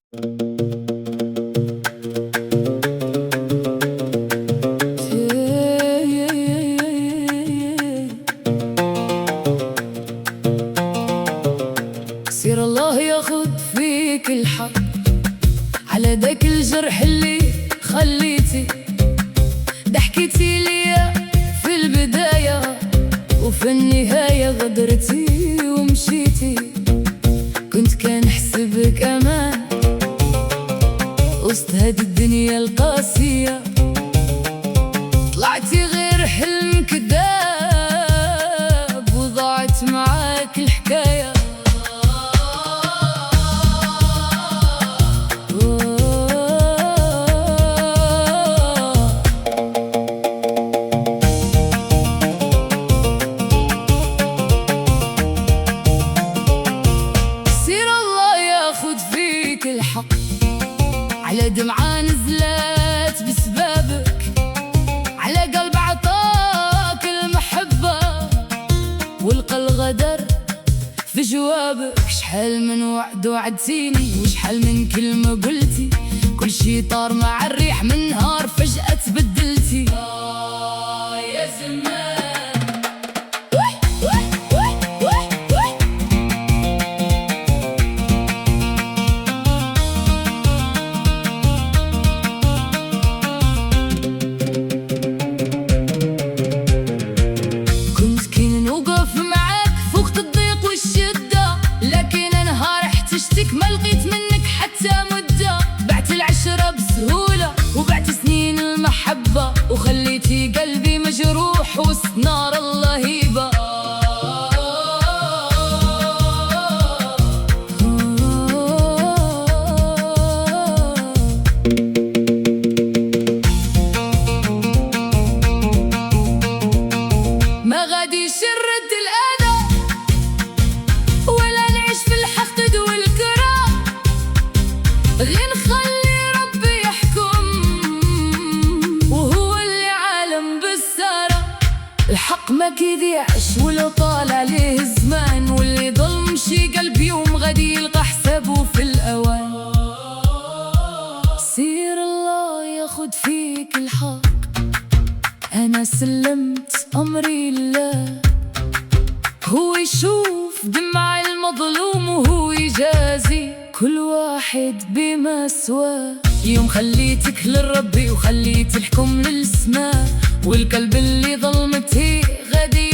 سير الله ياخد فيك الحق على داك الجرح اللي خليتي ضحكتي ليا في البداية وفي النهاية غدرتي ومشيتي. كنت كنحسبك أمان وسط هاد الدنيا القاسية، طلعتي غير حلم كداب وضاعت معاك الحكاية. الحق على دمعة نزلت بسبابك، على قلب عطاك المحبة ولقى الغدر في جوابك. شحال من وعد وعدتيني وشحال من كلمة قلتي، كل شي طار مع الريح من نهار فجأة تبدلتي. يا زمان ما لقيت منك حتى مدة، بعت العشرة بسهولة وبعت سنين المحبة، وخليتي قلبي مجروح وسط نار اللهيبة. ما غاديش نرد الأذى ولا نعيش في الحقد غير نخلي ربي يحكم وهو اللي عالم بالسارة. الحق ما كيضيعش ولو طال عليه الزمان، واللي ظلم شي قلب يوم غادي يلقى حسابه في الأوان. سير الله ياخد فيك الحق، أنا سلمت أمري لله، هو يشوف دمع المظلوم وهو يجازي كل واحد بما سواه. يوم خليتك للربي وخليت الحكم للسماء، والقلب اللي ظلمتيه غادي